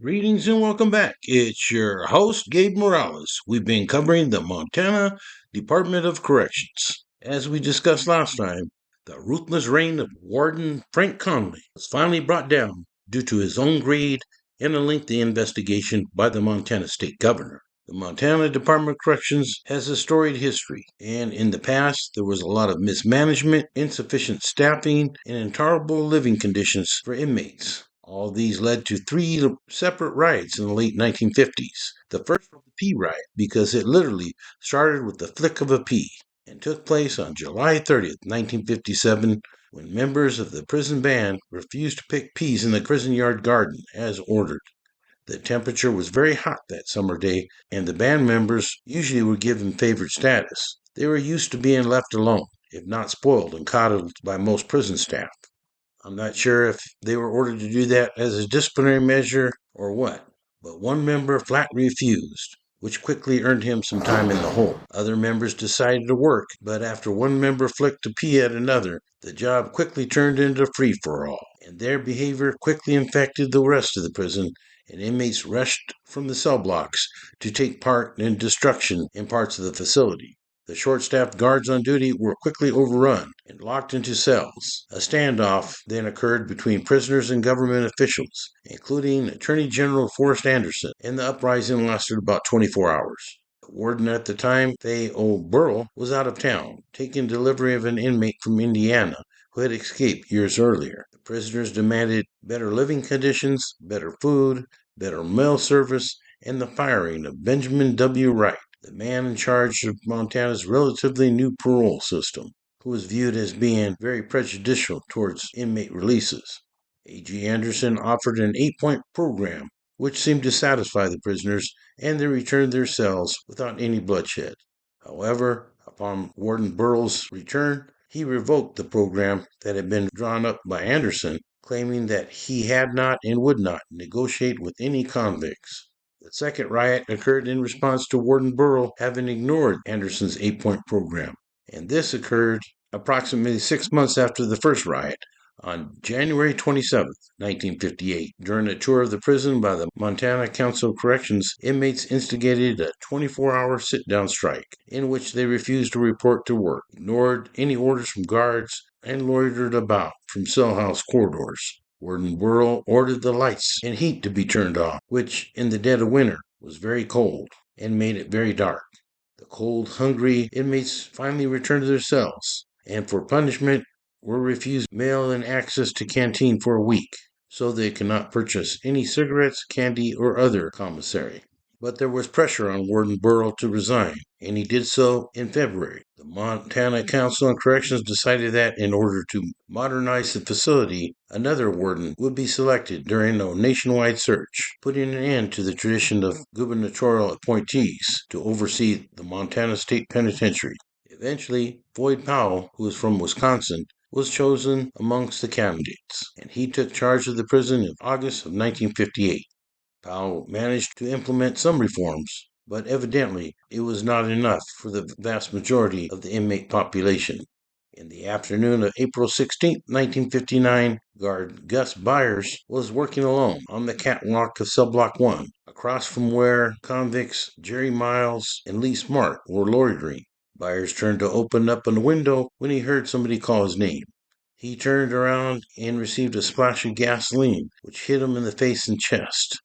Greetings and welcome back. It's your host, Gabe Morales. We've been covering the Montana Department of Corrections. As we discussed last time, the ruthless reign of Warden Frank Conley was finally brought down due to his own greed and a lengthy investigation by the Montana State Governor. The Montana Department of Corrections has a storied history, and in the past there was a lot of mismanagement, insufficient staffing, and intolerable living conditions for inmates. All these led to three separate riots in the late 1950s. The first was the Pea Riot because it literally started with the flick of a pea and took place on July 30th, 1957, when members of the prison band refused to pick peas in the prison yard garden as ordered. The temperature was very hot that summer day, and the band members usually were given favored status. They were used to being left alone, if not spoiled and coddled by most prison staff. I'm not sure if they were ordered to do that as a disciplinary measure or what, but one member flat refused, which quickly earned him some time in the hole. Other members decided to work, but after one member flicked a pea at another, the job quickly turned into free-for-all, and their behavior quickly infected the rest of the prison, and inmates rushed from the cell blocks to take part in destruction in parts of the facility. The short-staffed guards on duty were quickly overrun and locked into cells. A standoff then occurred between prisoners and government officials, including Attorney General Forrest Anderson, and the uprising lasted about 24 hours. The warden at the time, Faye O'Burl, was out of town, taking delivery of an inmate from Indiana who had escaped years earlier. The prisoners demanded better living conditions, better food, better mail service, and the firing of Benjamin W. Wright, the man in charge of Montana's relatively new parole system, who was viewed as being very prejudicial towards inmate releases. A.G. Anderson offered an 8-point program, which seemed to satisfy the prisoners, and they returned their cells without any bloodshed. However, upon Warden Burrell's return, he revoked the program that had been drawn up by Anderson, claiming that he had not and would not negotiate with any convicts. The second riot occurred in response to Warden Burrell having ignored Anderson's 8-point program, and this occurred approximately 6 months after the first riot, on January 27, 1958. During a tour of the prison by the Montana Council of Corrections, inmates instigated a 24-hour sit-down strike, in which they refused to report to work, ignored any orders from guards, and loitered about from cell house corridors. Warden Burrell ordered the lights and heat to be turned off, which, in the dead of winter, was very cold and made it very dark. The cold, hungry inmates finally returned to their cells, and for punishment were refused mail and access to canteen for a week, so they could not purchase any cigarettes, candy, or other commissary. But there was pressure on Warden Burrell to resign, and he did so in February. The Montana Council on Corrections decided that in order to modernize the facility, another warden would be selected during a nationwide search, putting an end to the tradition of gubernatorial appointees to oversee the Montana State Penitentiary. Eventually, Floyd Powell, who was from Wisconsin, was chosen amongst the candidates, and he took charge of the prison in August of 1958. Powell managed to implement some reforms, but evidently it was not enough for the vast majority of the inmate population. In the afternoon of April 16, 1959, guard Gus Byers was working alone on the catwalk of Cell Block 1, across from where convicts Jerry Miles and Lee Smart were loitering. Byers turned to open up a window when he heard somebody call his name. He turned around and received a splash of gasoline, which hit him in the face and chest,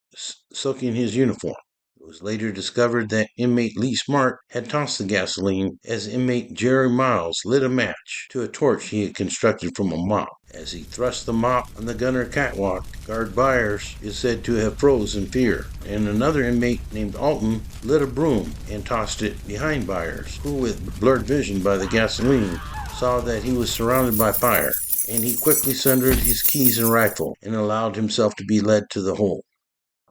soaking his uniform. It was later discovered that inmate Lee Smart had tossed the gasoline as inmate Jerry Miles lit a match to a torch he had constructed from a mop. As he thrust the mop on the gunner catwalk, guard Byers is said to have froze in fear, and another inmate named Alton lit a broom and tossed it behind Byers, who, with blurred vision by the gasoline, saw that he was surrounded by fire, and he quickly surrendered his keys and rifle and allowed himself to be led to the hole.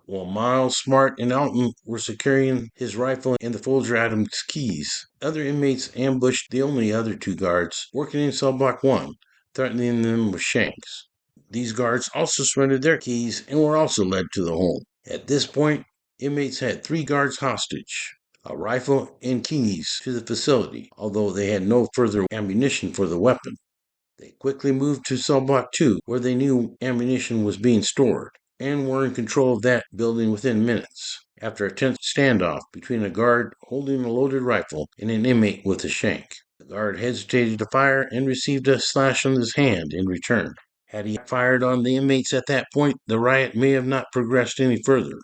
While Miles, Smart, and Alton were securing his rifle and the Folger Adams keys, other inmates ambushed the only other two guards working in cell block 1, threatening them with shanks. These guards also surrendered their keys and were also led to the hole. At this point, inmates had 3 guards hostage, a rifle, and keys to the facility, although they had no further ammunition for the weapon. They quickly moved to cell block 2, where they knew ammunition was being stored. and were in control of that building within minutes, after a tense standoff between a guard holding a loaded rifle and an inmate with a shank. The guard hesitated to fire and received a slash on his hand in return. Had he fired on the inmates at that point, the riot may have not progressed any further.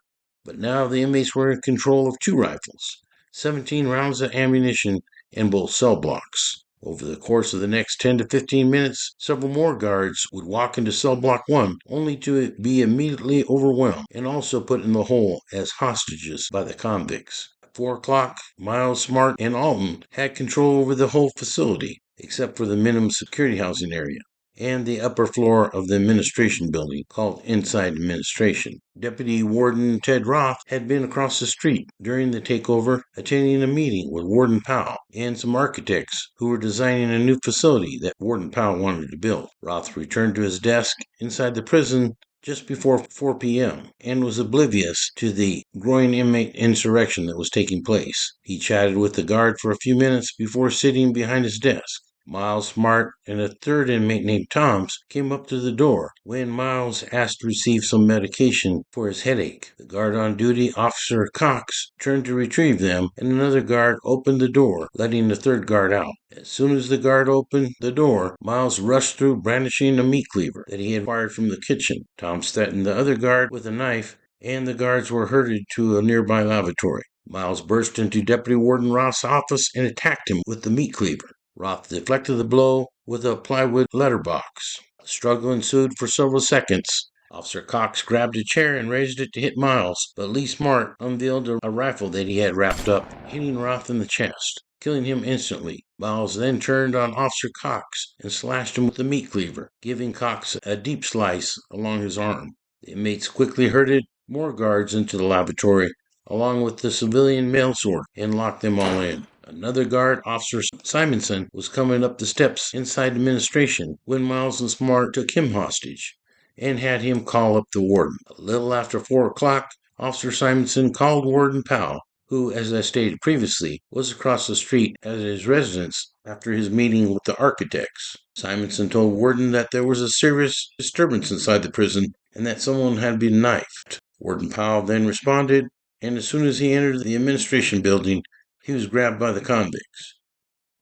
But now the inmates were in control of 2 rifles, 17 rounds of ammunition, and both cell blocks. Over the course of the next 10 to 15 minutes, several more guards would walk into cell block 1, only to be immediately overwhelmed and also put in the hole as hostages by the convicts. At 4 o'clock, Miles, Smart, and Alton had control over the whole facility, except for the minimum security housing area and the upper floor of the administration building, called Inside Administration. Deputy Warden Ted Roth had been across the street during the takeover, attending a meeting with Warden Powell and some architects who were designing a new facility that Warden Powell wanted to build. Roth returned to his desk inside the prison just before 4 p.m. and was oblivious to the growing inmate insurrection that was taking place. He chatted with the guard for a few minutes before sitting behind his desk. Miles, Smart, and a third inmate named Toms came up to the door when Miles asked to receive some medication for his headache. The guard on duty, Officer Cox, turned to retrieve them, and another guard opened the door, letting the third guard out. As soon as the guard opened the door, Miles rushed through brandishing a meat cleaver that he had acquired from the kitchen. Toms threatened the other guard with a knife, and the guards were herded to a nearby lavatory. Miles burst into Deputy Warden Roth's office and attacked him with the meat cleaver. Roth deflected the blow with a plywood letterbox. A struggle ensued for several seconds. Officer Cox grabbed a chair and raised it to hit Miles, but Lee Smart unveiled a rifle that he had wrapped up, hitting Roth in the chest, killing him instantly. Miles then turned on Officer Cox and slashed him with the meat cleaver, giving Cox a deep slice along his arm. The inmates quickly herded more guards into the lavatory, along with the civilian mail sort, and locked them all in. Another guard, Officer Simonson, was coming up the steps inside administration when Miles and Smart took him hostage and had him call up the warden. A little after 4 o'clock, Officer Simonson called Warden Powell, who, as I stated previously, was across the street at his residence after his meeting with the architects. Simonson told Warden that there was a serious disturbance inside the prison and that someone had been knifed. Warden Powell then responded, and as soon as he entered the administration building, he was grabbed by the convicts.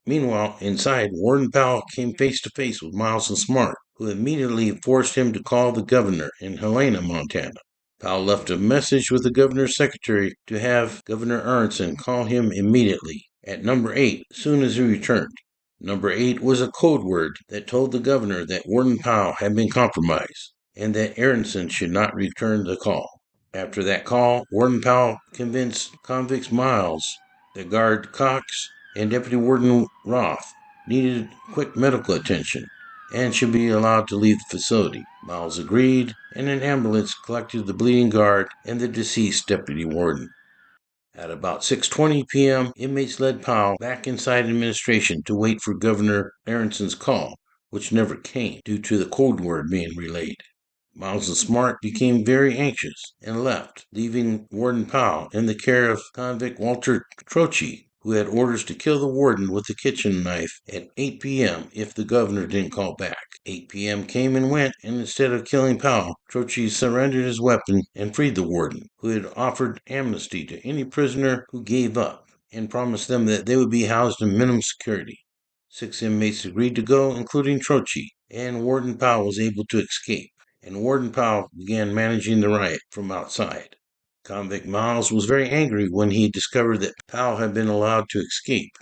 Meanwhile, inside, Warden Powell came face to face with Miles and Smart, who immediately forced him to call the governor in Helena, Montana. Powell left a message with the governor's secretary to have Governor Aronson call him immediately at number 8 as soon as he returned. Number 8 was a code word that told the governor that Warden Powell had been compromised and that Aronson should not return the call. After that call, Warden Powell convinced convicts Miles, the guard Cox, and Deputy Warden Roth needed quick medical attention and should be allowed to leave the facility. Miles agreed, and an ambulance collected the bleeding guard and the deceased deputy warden. At about 6:20 p.m., inmates led Powell back inside administration to wait for Governor Aronson's call, which never came due to the code word being relayed. Miles and Smart became very anxious and left, leaving Warden Powell in the care of convict Walter Troche, who had orders to kill the warden with a kitchen knife at 8 p.m. if the governor didn't call back. 8 p.m. came and went, and instead of killing Powell, Troche surrendered his weapon and freed the warden, who had offered amnesty to any prisoner who gave up and promised them that they would be housed in minimum security. 6 inmates agreed to go, including Troche, and Warden Powell was able to escape, and Warden Powell began managing the riot from outside. Convict Miles was very angry when he discovered that Powell had been allowed to escape.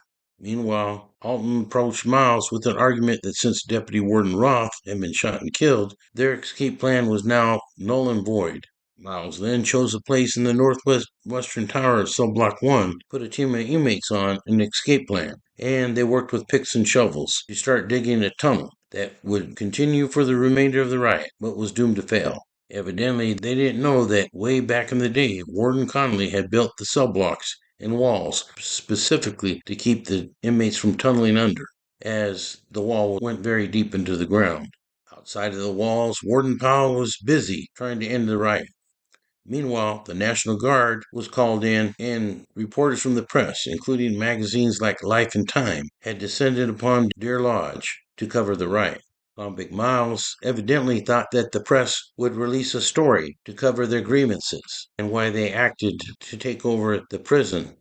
Meanwhile, Alton approached Miles with an argument that since Deputy Warden Roth had been shot and killed, their escape plan was now null and void. Miles then chose a place in the northwestern tower of Cell Block 1, put a team of inmates on an escape plan, and they worked with picks and shovels to start digging a tunnel that would continue for the remainder of the riot, but was doomed to fail. Evidently, they didn't know that way back in the day, Warden Connolly had built the cell blocks and walls specifically to keep the inmates from tunneling under, as the wall went very deep into the ground. Outside of the walls, Warden Powell was busy trying to end the riot. Meanwhile, the National Guard was called in, and reporters from the press, including magazines like Life and Time, had descended upon Deer Lodge to cover the riot. Convict Miles evidently thought that the press would release a story to cover their grievances and why they acted to take over the prison,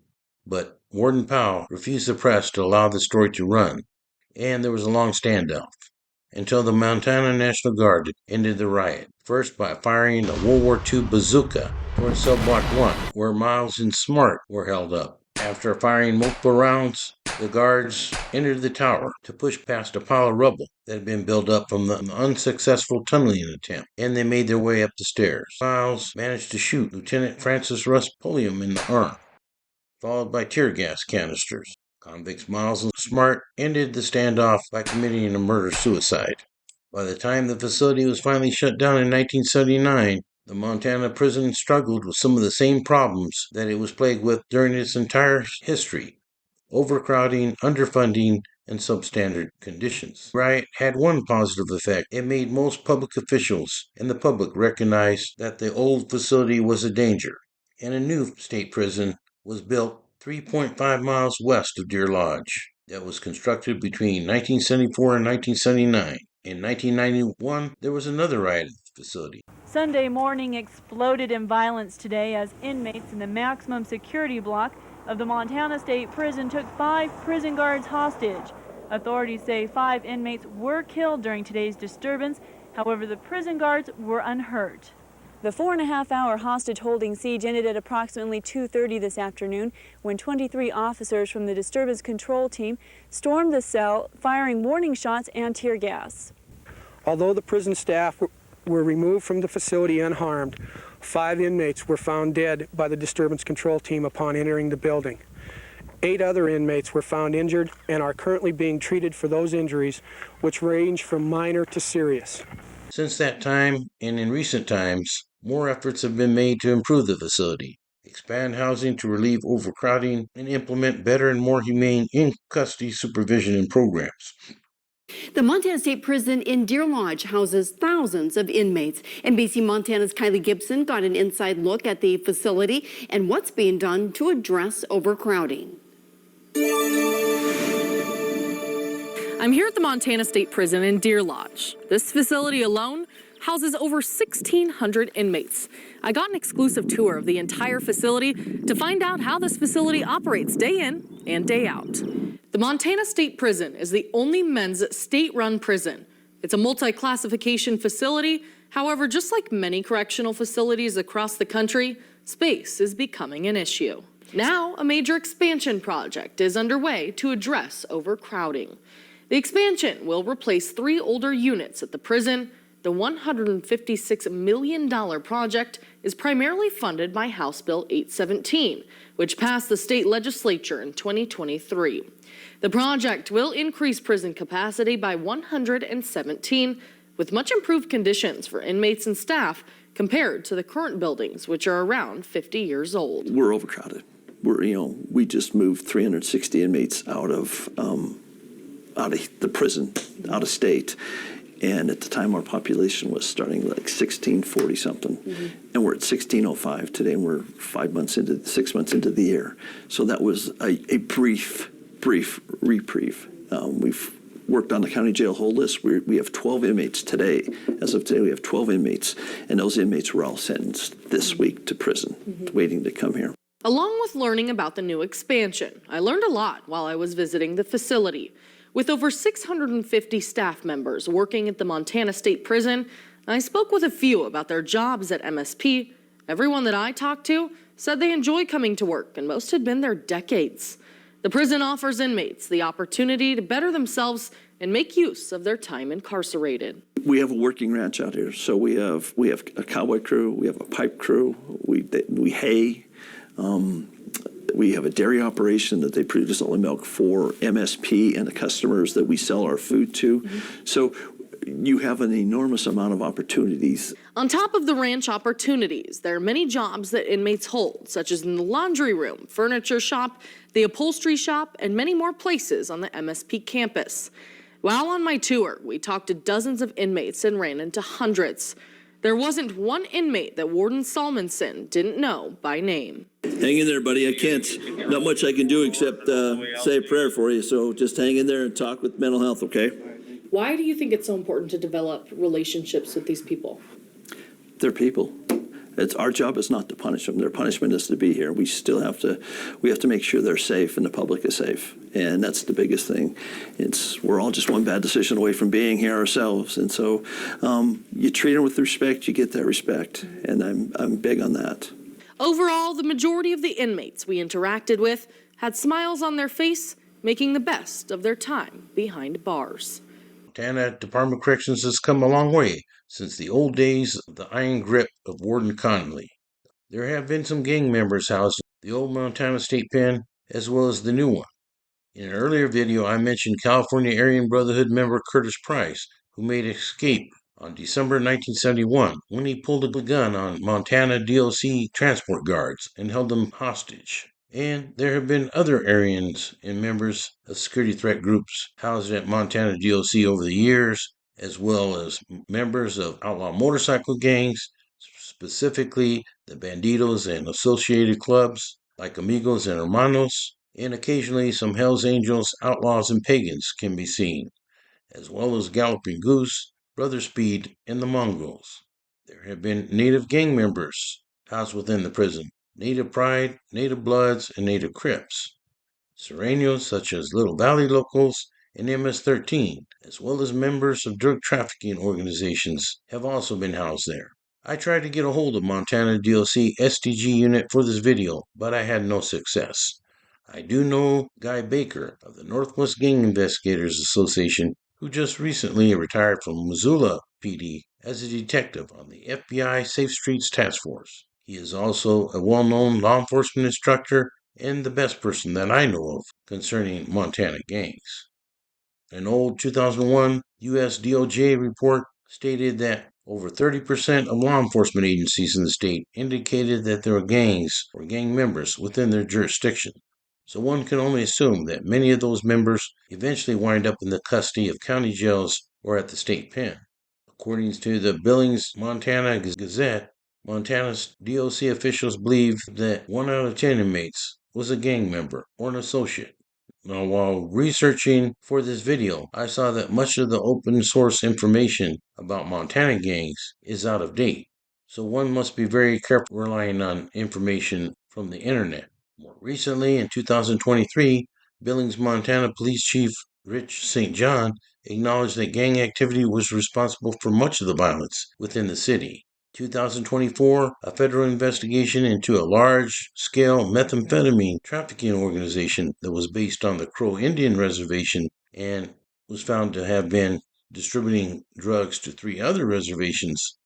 but Warden Powell refused the press to allow the story to run, and there was a long standoff until the Montana National Guard ended the riot, first by firing a World War II bazooka towards Cell Block 1, where Miles and Smart were held up. After firing multiple rounds, the guards entered the tower to push past a pile of rubble that had been built up from the unsuccessful tunneling attempt, and they made their way up the stairs. Miles managed to shoot Lieutenant Francis Russ Pulliam in the arm, followed by tear gas canisters. Convicts Miles and Smart ended the standoff by committing a murder-suicide. By the time the facility was finally shut down in 1979, the Montana prison struggled with some of the same problems that it was plagued with during its entire history: overcrowding, underfunding, and substandard conditions. The riot had one positive effect. It made most public officials and the public recognize that the old facility was a danger, and a new state prison was built 3.5 miles west of Deer Lodge that was constructed between 1974 and 1979. In 1991, there was another riot at the facility. Sunday morning exploded in violence today as inmates in the maximum security block of the Montana State Prison took 5 prison guards hostage. Authorities say 5 inmates were killed during today's disturbance. However, the prison guards were unhurt. The 4.5-hour hostage-holding siege ended at approximately 2:30 this afternoon when 23 officers from the disturbance control team stormed the cell, firing warning shots and tear gas. Although the prison staff were removed from the facility unharmed, 5 inmates were found dead by the disturbance control team upon entering the building. 8 other inmates were found injured and are currently being treated for those injuries, which range from minor to serious. Since that time, and in recent times, more efforts have been made to improve the facility, expand housing to relieve overcrowding, and implement better and more humane in-custody supervision and programs. The Montana State Prison in Deer Lodge houses thousands of inmates. NBC Montana's Kylie Gibson got an inside look at the facility and what's being done to address overcrowding. I'm here at the Montana State Prison in Deer Lodge. This facility alone houses over 1,600 inmates. I got an exclusive tour of the entire facility to find out how this facility operates day in and day out. The Montana State Prison is the only men's state-run prison. It's a multi-classification facility. However, just like many correctional facilities across the country, space is becoming an issue. Now, a major expansion project is underway to address overcrowding. The expansion will replace 3 older units at the prison. The $156 million project is primarily funded by House Bill 817, which passed the state legislature in 2023. The project will increase prison capacity by 117, with much improved conditions for inmates and staff compared to the current buildings, which are around 50 years old. We're overcrowded. We just moved 360 inmates out of the prison, out of state. And at the time, our population was starting like 1640 something, and we're at 1605 today, and we're 6 months into the year. So that was a brief reprieve. We've worked on the county jail hold list. We have 12 inmates today. As of today, we have 12 inmates, and those inmates were all sentenced this week to prison, waiting to come here. Along with learning about the new expansion, I learned a lot while I was visiting the facility. With over 650 staff members working at the Montana State Prison, I spoke with a few about their jobs at MSP. Everyone that I talked to said they enjoy coming to work, and most had been there decades. The prison offers inmates the opportunity to better themselves and make use of their time incarcerated. We have a working ranch out here, so we have a cowboy crew, we have a pipe crew, we hay. We have a dairy operation that they produce all the milk for MSP and the customers that we sell our food to. So you have an enormous amount of opportunities. On top of the ranch opportunities, there are many jobs that inmates hold, such as in the laundry room, furniture shop, the upholstery shop, and many more places on the MSP campus. While on my tour, we talked to dozens of inmates and ran into hundreds. There wasn't one inmate that Warden Salmonson didn't know by name. Hang in there, buddy. Not much I can do except say a prayer for you. So just hang in there and talk with mental health, okay? Why do you think it's so important to develop relationships with these people? They're people. It's our job is not to punish them. Their punishment is to be here. We have to make sure they're safe and the public is safe, and that's the biggest thing. We're all just one bad decision away from being here ourselves, and so you treat them with respect, you get that respect, and I'm big on that. Overall, the majority of the inmates we interacted with had smiles on their face, making the best of their time behind bars. Montana Department of Corrections has come a long way since the old days of the iron grip of Warden Connolly. There have been some gang members housed in the old Montana State Pen as well as the new one. In an earlier video, I mentioned California Aryan Brotherhood member Curtis Price, who made escape on December 1971 when he pulled a gun on Montana DOC transport guards and held them hostage. And there have been other Aryans and members of security threat groups housed at Montana DOC over the years, as well as members of outlaw motorcycle gangs, specifically the Bandidos and associated clubs like Amigos and Hermanos, and occasionally some Hells Angels, Outlaws, and Pagans can be seen, as well as Galloping Goose, Brother Speed, and the Mongols. There have been Native gang members housed within the prison, Native Pride, Native Bloods, and Native Crips. Serranos such as Little Valley Locals and MS-13, as well as members of drug trafficking organizations, have also been housed there. I tried to get a hold of Montana DOC STG unit for this video, but I had no success. I do know Guy Baker of the Northwest Gang Investigators Association, who just recently retired from Missoula PD as a detective on the FBI Safe Streets Task Force. He is also a well-known law enforcement instructor and the best person that I know of concerning Montana gangs. An old 2001 U.S. DOJ report stated that over 30% of law enforcement agencies in the state indicated that there were gangs or gang members within their jurisdiction. So one can only assume that many of those members eventually wind up in the custody of county jails or at the state pen. According to the Billings, Montana Gazette, Montana's DOC officials believe that 1 out of 10 inmates was a gang member or an associate. Now, while researching for this video, I saw that much of the open source information about Montana gangs is out of date, so one must be very careful relying on information from the internet. More recently, in 2023, Billings, Montana Police Chief Rich St. John acknowledged that gang activity was responsible for much of the violence within the city. 2024, a federal investigation into a large-scale methamphetamine trafficking organization that was based on the Crow Indian Reservation and was found to have been distributing drugs to 3 other reservations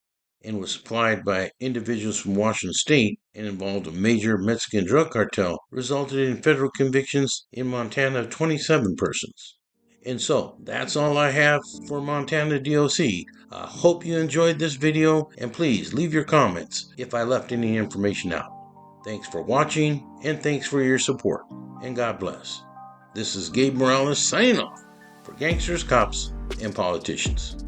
and was supplied by individuals from Washington State and involved a major Mexican drug cartel, resulted in federal convictions in Montana of 27 persons. And so, that's all I have for Montana DOC. I hope you enjoyed this video, and please leave your comments if I left any information out. Thanks for watching, and thanks for your support, and God bless. This is Gabe Morales signing off for Gangsters, Cops, and Politicians.